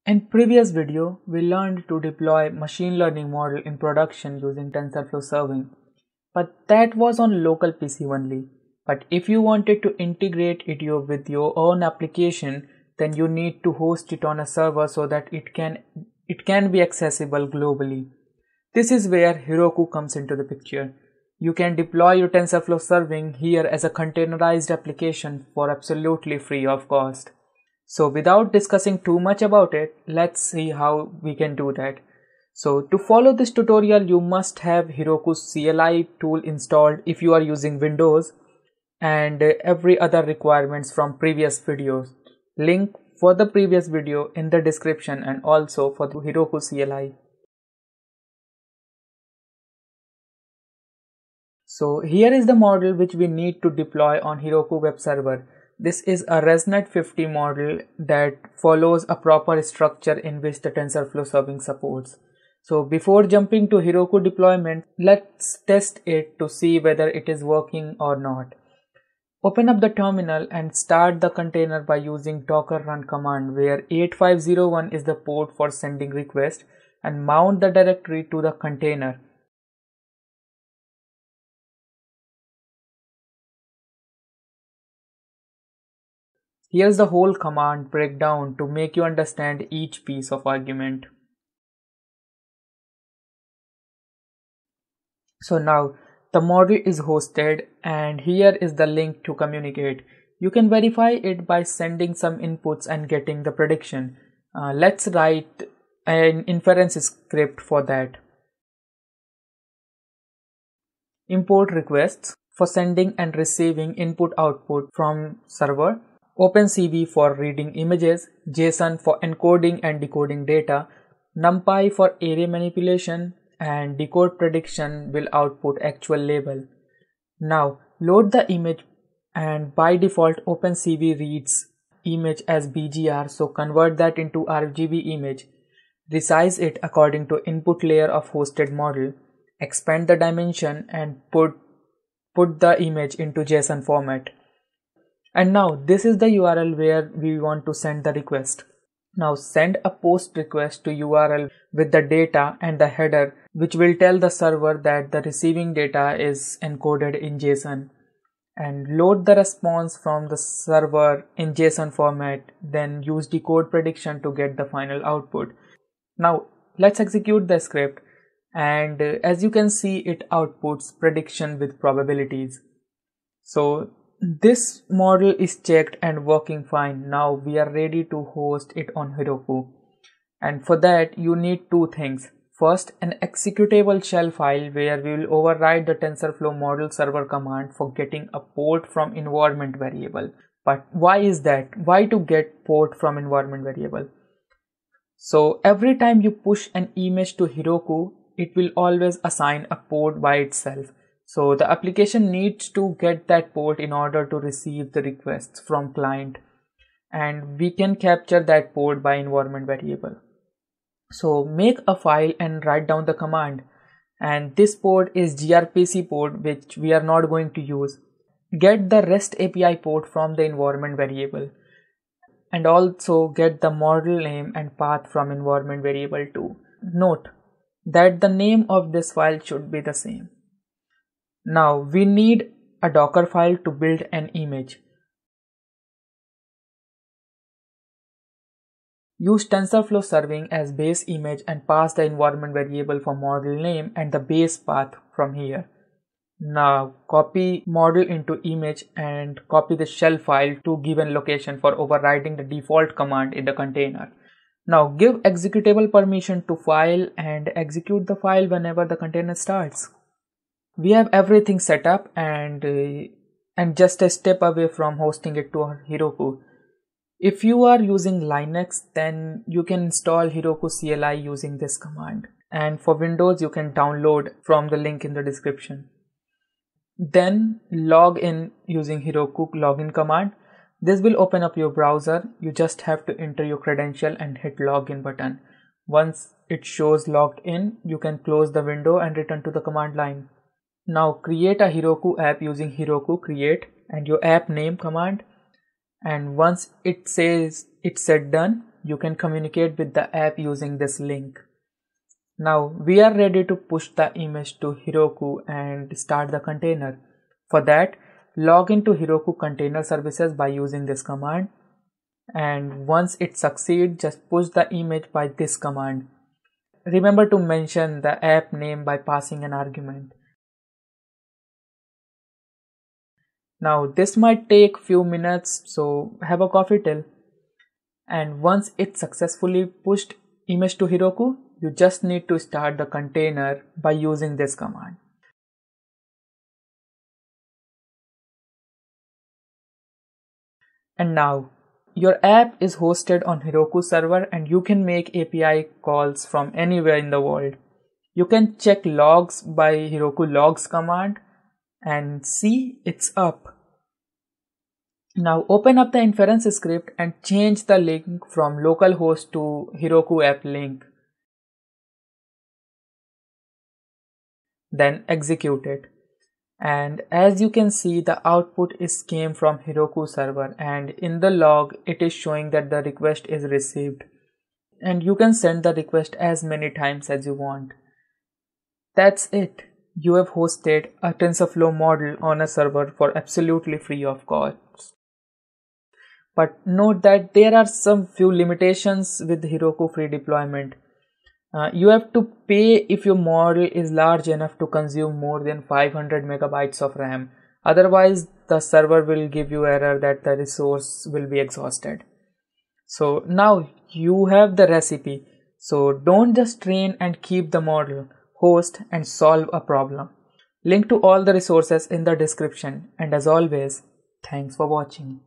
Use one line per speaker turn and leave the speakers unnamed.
In previous video, we learned to deploy machine learning model in production using TensorFlow serving, but that was on local PC only. But if you wanted to integrate it with your own application, then you need to host it on a server so that it can be accessible globally. This is where Heroku comes into the picture. You can deploy your TensorFlow serving here as a containerized application for absolutely free of cost. So without discussing too much about it, let's see how we can do that. So to follow this tutorial, you must have Heroku's CLI tool installed if you are using Windows, and every other requirements from previous videos. Link for the previous video in the description and also for the Heroku CLI. So here is the model which we need to deploy on Heroku web server. This is a ResNet 50 model that follows a proper structure in which the TensorFlow serving supports. So before jumping to Heroku deployment, let's test it to see whether it is working or not. Open up the terminal and start the container by using docker run command, where 8501 is the port for sending request, and mount the directory to the container. Here's the whole command breakdown to make you understand each piece of argument. So now the model is hosted, and here is the link to communicate. You can verify it by sending some inputs and getting the prediction. Let's write an inference script for that. Import requests for sending and receiving input-output from server. OpenCV for reading images, JSON for encoding and decoding data, NumPy for array manipulation, and decode prediction will output actual label. Now load the image, and by default OpenCV reads image as BGR, so convert that into RGB image. Resize it according to input layer of hosted model. Expand the dimension and put the image into JSON format. And now this is the URL where we want to send the request. Now send a post request to URL with the data and the header, which will tell the server that the receiving data is encoded in JSON. And load the response from the server in JSON format, then use decode prediction to get the final output. Now let's execute the script, and as you can see, it outputs prediction with probabilities. So this model is checked and working fine. Now we are ready to host it on Heroku, and for that you need two things. First, an executable shell file where we will override the TensorFlow model server command for getting a port from environment variable. But why is that? Why to get port from environment variable? So every time you push an image to Heroku, it will always assign a port by itself. So the application needs to get that port in order to receive the requests from client, and we can capture that port by environment variable. So make a file and write down the command, and this port is gRPC port, which we are not going to use. Get the REST API port from the environment variable, and also get the model name and path from environment variable too. Note that the name of this file should be the same. Now we need a Docker file to build an image. Use TensorFlow serving as base image and pass the environment variable for model name and the base path from here. Now copy model into image and copy the shell file to given location for overriding the default command in the container. Now give executable permission to file and execute the file whenever the container starts. We have everything set up and just a step away from hosting it to Heroku. If you are using Linux, then you can install Heroku CLI using this command, and for Windows you can download from the link in the description. Then log in using Heroku login command. This will open up your browser. You just have to enter your credential and hit login button. Once it shows logged in, you can close the window and return to the command line. Now create a Heroku app using Heroku create and your app name command, and once it says it's set done, you can communicate with the app using this link. Now we are ready to push the image to Heroku and start the container. For that, log into Heroku Container Services by using this command, and once it succeeds, just push the image by this command. Remember to mention the app name by passing an argument. Now this might take few minutes, so have a coffee till. And once it successfully pushed image to Heroku, you just need to start the container by using this command. And now your app is hosted on Heroku server and you can make API calls from anywhere in the world. You can check logs by Heroku logs command and see it's up. Now open up the inference script and change the link from localhost to Heroku app link. Then execute it. And as you can see, the output came from Heroku server, and in the log it is showing that the request is received. And you can send the request as many times as you want. That's it. You have hosted a TensorFlow model on a server for absolutely free of cost. But note that there are some few limitations with Heroku free deployment. You have to pay if your model is large enough to consume more than 500 megabytes of RAM. Otherwise, the server will give you error that the resource will be exhausted. So now you have the recipe. So don't just train and keep the model, host and solve a problem. Link to all the resources in the description. And as always, thanks for watching.